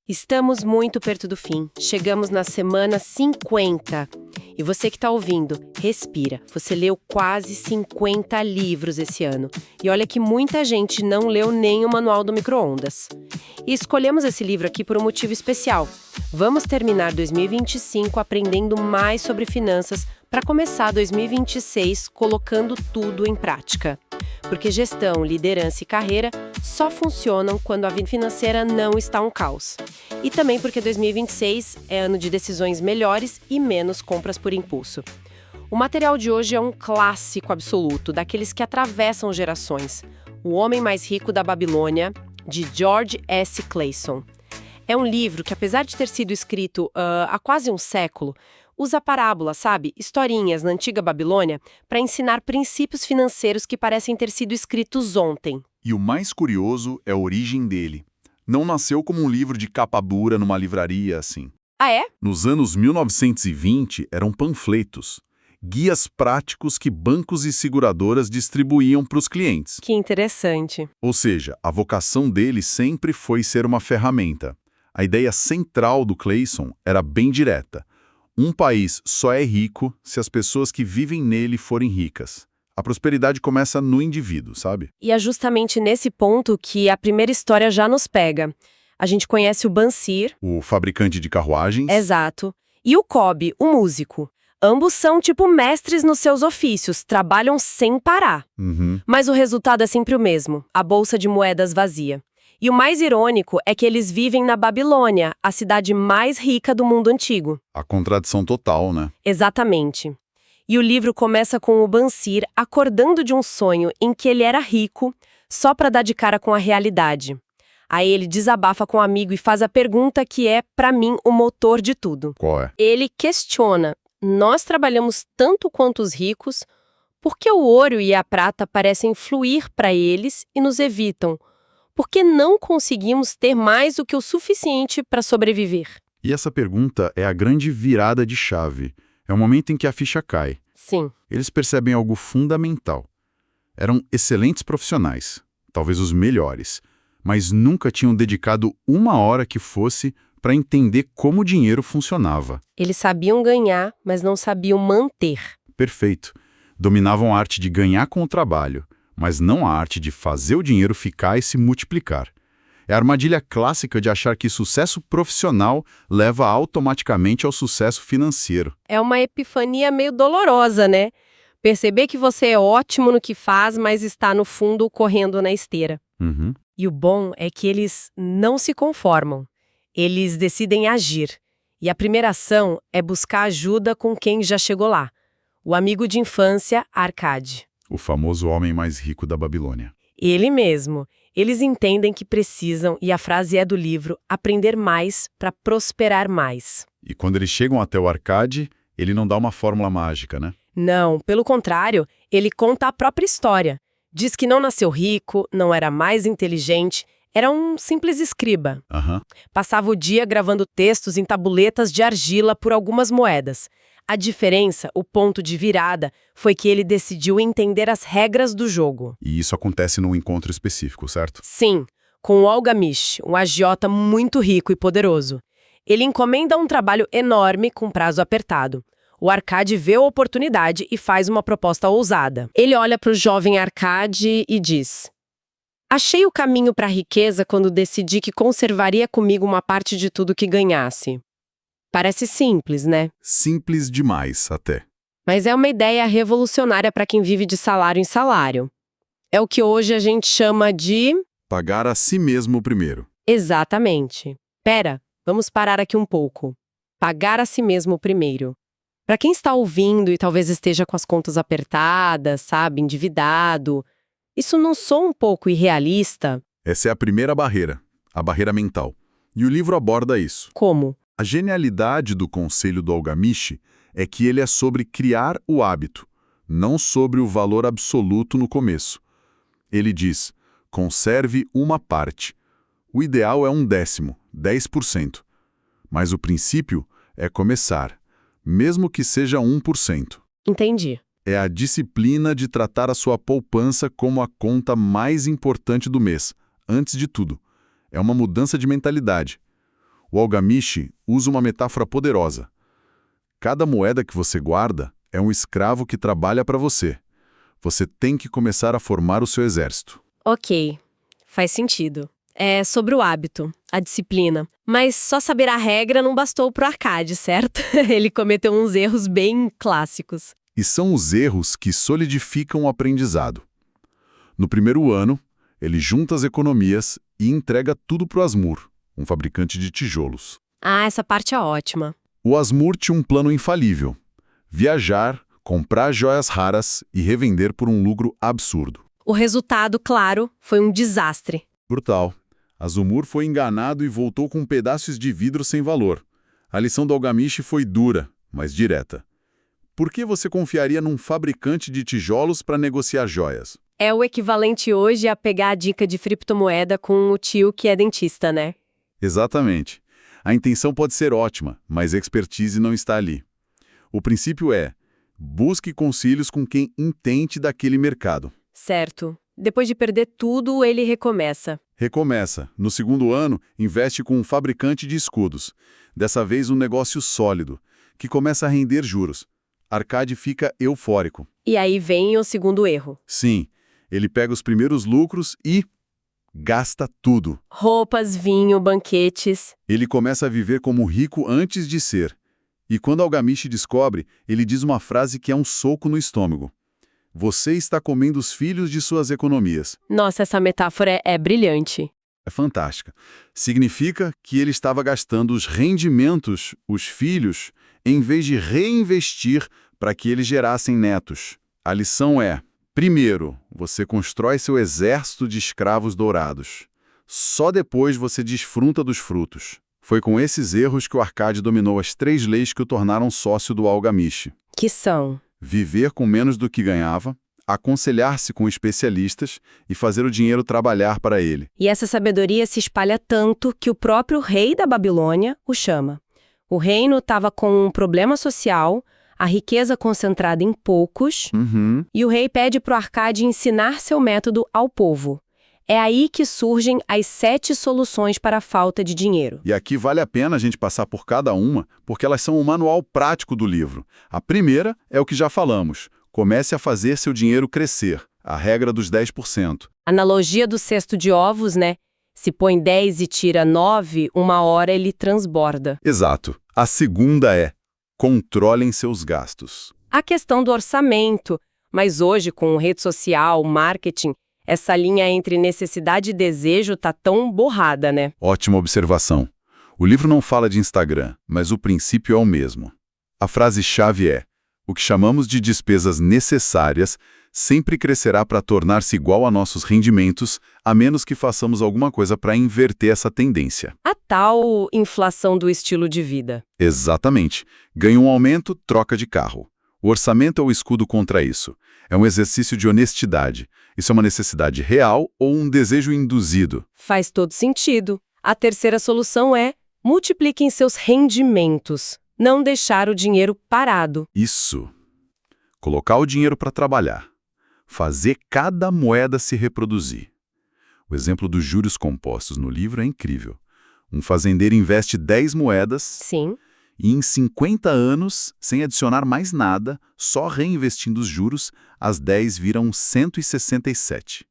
Estamos muito perto do fim. Chegamos na semana 50. E você que está ouvindo, respira. Você leu quase 50 livros esse ano. E olha que muita gente não leu nem o Manual do Micro-ondas. E escolhemos esse livro aqui por um motivo especial. Vamos terminar 2025 aprendendo mais sobre finanças para começar 2026 colocando tudo em prática. Porque gestão, liderança e carreira só funcionam quando a vida financeira não está um caos. E também porque 2026 é ano de decisões melhores e menos compras por impulso. O material de hoje é um clássico absoluto, daqueles que atravessam gerações. O Homem Mais Rico da Babilônia, de George S. Clason. É um livro que, apesar de ter sido escrito há quase um século, usa parábolas, sabe? Historinhas na antiga Babilônia para ensinar princípios financeiros que parecem ter sido escritos ontem. E o mais curioso é a origem dele. Não nasceu como um livro de capa dura numa livraria assim. Ah, é? Nos anos 1920, eram panfletos, guias práticos que bancos e seguradoras distribuíam para os clientes. Que interessante. Ou seja, a vocação dele sempre foi ser uma ferramenta. A ideia central do Clason era bem direta. Um país só é rico se as pessoas que vivem nele forem ricas. A prosperidade começa no indivíduo, sabe? E é justamente nesse ponto que a primeira história já nos pega. A gente conhece o Bansir. O fabricante de carruagens. Exato. E o Cobb, o músico. Ambos são tipo mestres nos seus ofícios, trabalham sem parar. Mas o resultado é sempre o mesmo, a bolsa de moedas vazia. E o mais irônico é que eles vivem na Babilônia, a cidade mais rica do mundo antigo. A contradição total, né? Exatamente. E o livro começa com o Bansir acordando de um sonho em que ele era rico, só para dar de cara com a realidade. Aí ele desabafa com um amigo e faz a pergunta que é, para mim, o motor de tudo. Qual é? Ele questiona: nós trabalhamos tanto quanto os ricos, por que o ouro e a prata parecem fluir para eles e nos evitam? Por que não conseguimos ter mais do que o suficiente para sobreviver? E essa pergunta é a grande virada de chave. É o momento em que a ficha cai. Sim. Eles percebem algo fundamental. Eram excelentes profissionais, talvez os melhores, mas nunca tinham dedicado uma hora que fosse para entender como o dinheiro funcionava. Eles sabiam ganhar, mas não sabiam manter. Perfeito. Dominavam a arte de ganhar com o trabalho, mas não a arte de fazer o dinheiro ficar e se multiplicar. É a armadilha clássica de achar que sucesso profissional leva automaticamente ao sucesso financeiro. É uma epifania meio dolorosa, né? Perceber que você é ótimo no que faz, mas está no fundo correndo na esteira. E o bom é que eles não se conformam. Eles decidem agir. E a primeira ação é buscar ajuda com quem já chegou lá. O amigo de infância, Arcade. O famoso homem mais rico da Babilônia. Ele mesmo. Eles entendem que precisam, e a frase é do livro, aprender mais para prosperar mais. E quando eles chegam até o Arcade, ele não dá uma fórmula mágica, né? Não, pelo contrário, ele conta a própria história. Diz que não nasceu rico, não era mais inteligente, era um simples escriba. Passava o dia gravando textos em tabuletas de argila por algumas moedas. A diferença, o ponto de virada, foi que ele decidiu entender as regras do jogo. E isso acontece num encontro específico, certo? Sim, com o Algamish, um agiota muito rico e poderoso. Ele encomenda um trabalho enorme com prazo apertado. O Arcade vê a oportunidade e faz uma proposta ousada. Ele olha para o jovem Arcade e diz: achei o caminho para a riqueza quando decidi que conservaria comigo uma parte de tudo que ganhasse. Parece simples, né? Simples demais, até. Mas é uma ideia revolucionária para quem vive de salário em salário. É o que hoje a gente chama de... pagar a si mesmo primeiro. Exatamente. Pera, vamos parar aqui um pouco. Pagar a si mesmo primeiro. Para quem está ouvindo e talvez esteja com as contas apertadas, sabe, endividado, isso não soa um pouco irrealista? Essa é a primeira barreira, a barreira mental. E o livro aborda isso. Como? A genialidade do conselho do Algamish é que ele é sobre criar o hábito, não sobre o valor absoluto no começo. Ele diz: conserve uma parte. O ideal é 1/10, 10%. Mas o princípio é começar, mesmo que seja 1%. Entendi. É a disciplina de tratar a sua poupança como a conta mais importante do mês, antes de tudo. É uma mudança de mentalidade. O Algamishi usa uma metáfora poderosa. Cada moeda que você guarda é um escravo que trabalha para você. Você tem que começar a formar o seu exército. Ok, faz sentido. É sobre o hábito, a disciplina. Mas só saber a regra não bastou pro Arcade, certo? Ele cometeu uns erros bem clássicos. E são os erros que solidificam o aprendizado. No primeiro ano, ele junta as economias e entrega tudo para o Asmur, um fabricante de tijolos. Ah, essa parte é ótima. O Asmur tinha um plano infalível: viajar, comprar joias raras e revender por um lucro absurdo. O resultado, claro, foi um desastre. Brutal. Asmur foi enganado e voltou com pedaços de vidro sem valor. A lição do Algamishi foi dura, mas direta. Por que você confiaria num fabricante de tijolos para negociar joias? É o equivalente hoje a pegar a dica de criptomoeda com o tio que é dentista, né? Exatamente. A intenção pode ser ótima, mas a expertise não está ali. O princípio é: busque conselhos com quem entende daquele mercado. Certo. Depois de perder tudo, ele recomeça. Recomeça. No segundo ano, investe com um fabricante de escudos. Dessa vez um negócio sólido, que começa a render juros. Arcade fica eufórico. E aí vem o segundo erro. Sim, ele pega os primeiros lucros e gasta tudo. Roupas, vinho, banquetes. Ele começa a viver como rico antes de ser. E quando Algamishi descobre, ele diz uma frase que é um soco no estômago: você está comendo os filhos de suas economias. Nossa, essa metáfora é brilhante. É fantástica. Significa que ele estava gastando os rendimentos, os filhos, em vez de reinvestir para que eles gerassem netos. A lição é: primeiro, você constrói seu exército de escravos dourados. Só depois você desfruta dos frutos. Foi com esses erros que o Arcade dominou as 3 leis que o tornaram sócio do Algamishi. Que são? Viver com menos do que ganhava, aconselhar-se com especialistas e fazer o dinheiro trabalhar para ele. E essa sabedoria se espalha tanto que o próprio rei da Babilônia o chama. O reino estava com um problema social, a riqueza concentrada em poucos, e o rei pede para o Arcade ensinar seu método ao povo. É aí que surgem as 7 soluções para a falta de dinheiro. E aqui vale a pena a gente passar por cada uma, porque elas são o manual prático do livro. A primeira é o que já falamos: comece a fazer seu dinheiro crescer, a regra dos 10%. Analogia do cesto de ovos, né? Se põe 10 e tira 9, uma hora ele transborda. Exato. A segunda é: controlem seus gastos. A questão do orçamento, mas hoje com rede social, marketing, essa linha entre necessidade e desejo tá tão borrada, né? Ótima observação. O livro não fala de Instagram, mas o princípio é o mesmo. A frase-chave é: o que chamamos de despesas necessárias sempre crescerá para tornar-se igual a nossos rendimentos, a menos que façamos alguma coisa para inverter essa tendência. A tal inflação do estilo de vida. Exatamente. Ganha um aumento, troca de carro. O orçamento é o escudo contra isso. É um exercício de honestidade. Isso é uma necessidade real ou um desejo induzido? Faz todo sentido. A terceira solução é: multipliquem seus rendimentos. Não deixar o dinheiro parado. Isso. Colocar o dinheiro para trabalhar. Fazer cada moeda se reproduzir. O exemplo dos juros compostos no livro é incrível. Um fazendeiro investe 10 moedas. Sim. E em 50 anos, sem adicionar mais nada, só reinvestindo os juros, as 10 viram 167.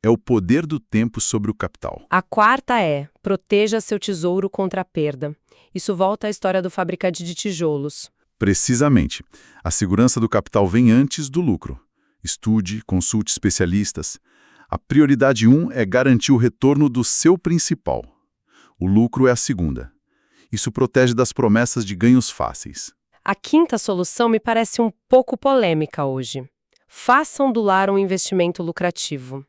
É o poder do tempo sobre o capital. A quarta é: proteja seu tesouro contra a perda. Isso volta à história do fabricante de tijolos. Precisamente. A segurança do capital vem antes do lucro. Estude, consulte especialistas. A prioridade 1 é garantir o retorno do seu principal. O lucro é a segunda. Isso protege das promessas de ganhos fáceis. A quinta solução me parece um pouco polêmica hoje. Façam do lar um investimento lucrativo.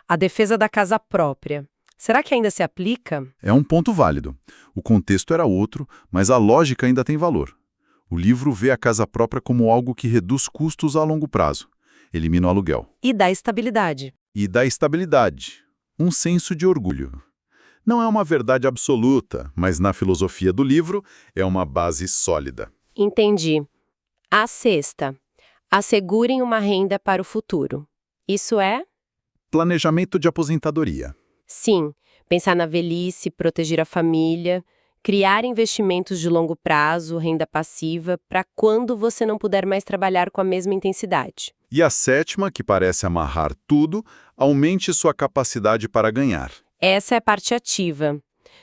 A defesa da casa própria. Será que ainda se aplica? É um ponto válido. O contexto era outro, mas a lógica ainda tem valor. O livro vê a casa própria como algo que reduz custos a longo prazo, elimina o aluguel. E dá estabilidade. E dá estabilidade. Um senso de orgulho. Não é uma verdade absoluta, mas na filosofia do livro é uma base sólida. Entendi. A sexta. Assegurem uma renda para o futuro. Isso é? Planejamento de aposentadoria. Sim, pensar na velhice, proteger a família. Criar investimentos de longo prazo, renda passiva, para quando você não puder mais trabalhar com a mesma intensidade. E a sétima, que parece amarrar tudo, aumente sua capacidade para ganhar. Essa é a parte ativa.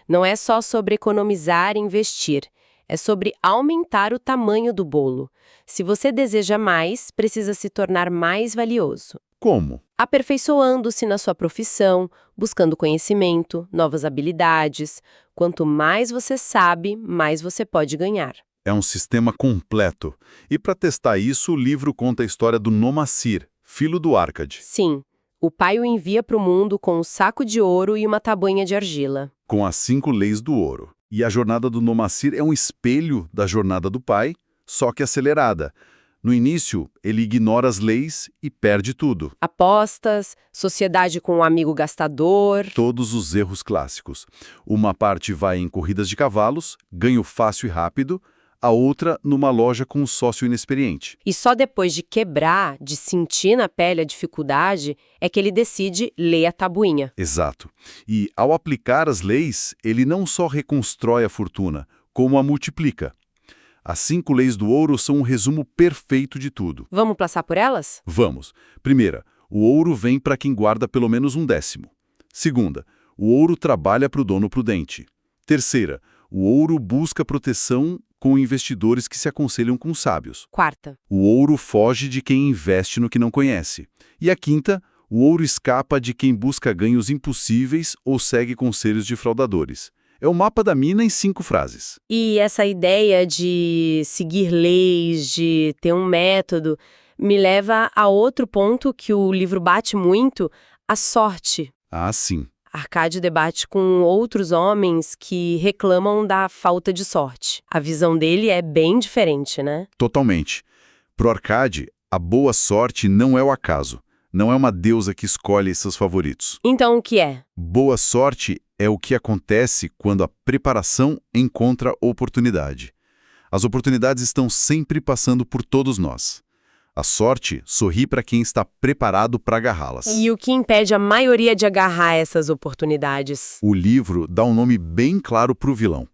Não é só sobre economizar e investir. É sobre aumentar o tamanho do bolo. Se você deseja mais, precisa se tornar mais valioso. Como? Aperfeiçoando-se na sua profissão, buscando conhecimento, novas habilidades. Quanto mais você sabe, mais você pode ganhar. É um sistema completo. E para testar isso, o livro conta a história do Nomacir, filho do Árcade. Sim, o pai o envia para o mundo com um saco de ouro e uma tabuinha de argila. Com as 5 leis do ouro. E a jornada do Nomacir é um espelho da jornada do pai, só que acelerada. No início, ele ignora as leis e perde tudo. Apostas, sociedade com um amigo gastador. Todos os erros clássicos. Uma parte vai em corridas de cavalos, ganho fácil e rápido, a outra numa loja com um sócio inexperiente. E só depois de quebrar, de sentir na pele a dificuldade, é que ele decide ler a tabuinha. Exato. E, ao aplicar as leis, ele não só reconstrói a fortuna, como a multiplica. As 5 leis do ouro são um resumo perfeito de tudo. Vamos passar por elas? Vamos. Primeira, o ouro vem para quem guarda pelo menos 1/10. Segunda, o ouro trabalha para o dono prudente. Terceira, o ouro busca proteção com investidores que se aconselham com sábios. Quarta, O ouro foge de quem investe no que não conhece. E a quinta, o ouro escapa de quem busca ganhos impossíveis ou segue conselhos de fraudadores. É o mapa da mina em 5 frases. e essa ideia de seguir leis, de ter um método, me leva a outro ponto que o livro bate muito, a sorte. Ah, sim. Arcade debate com outros homens que reclamam da falta de sorte. A visão dele é bem diferente, né? Totalmente. Pro Arcade, a boa sorte não é o acaso. Não é uma deusa que escolhe seus favoritos. Então o que é? Boa sorte é o que acontece quando a preparação encontra oportunidade. As oportunidades estão sempre passando por todos nós. A sorte sorri para quem está preparado para agarrá-las. E o que impede a maioria de agarrar essas oportunidades? O livro dá um nome bem claro para o vilão: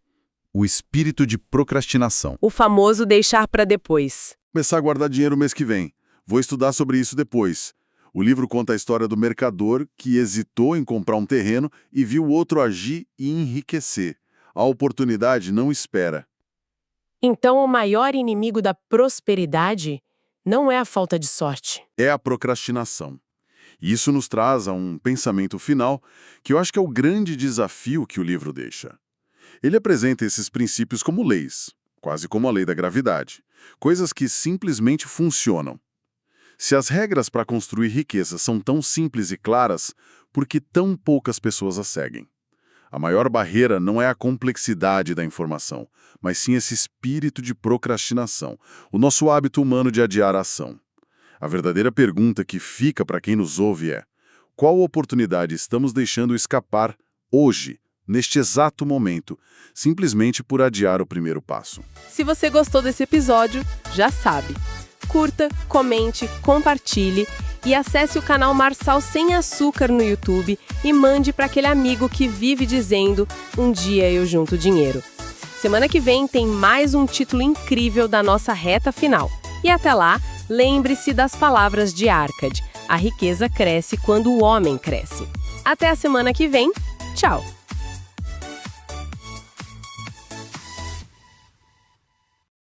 o espírito de procrastinação. O famoso deixar para depois. Começar a guardar dinheiro o mês que vem. Vou estudar sobre isso depois. O livro conta a história do mercador que hesitou em comprar um terreno e viu o outro agir e enriquecer. A oportunidade não espera. Então, o maior inimigo da prosperidade não é a falta de sorte. É a procrastinação. E isso nos traz a um pensamento final que eu acho que é o grande desafio que o livro deixa. Ele apresenta esses princípios como leis, quase como a lei da gravidade, coisas que simplesmente funcionam. Se as regras para construir riqueza são tão simples e claras, por que tão poucas pessoas as seguem? A maior barreira não é a complexidade da informação, mas sim esse espírito de procrastinação, o nosso hábito humano de adiar a ação. A verdadeira pergunta que fica para quem nos ouve é: qual oportunidade estamos deixando escapar hoje, neste exato momento, simplesmente por adiar o primeiro passo? Se você gostou desse episódio, já sabe. Curta, comente, compartilhe e acesse o canal Marçal Sem Açúcar no YouTube e mande para aquele amigo que vive dizendo: um dia eu junto dinheiro. Semana que vem tem mais um título incrível da nossa reta final. E até lá, lembre-se das palavras de Arcade: a riqueza cresce quando o homem cresce. Até a semana que vem. Tchau!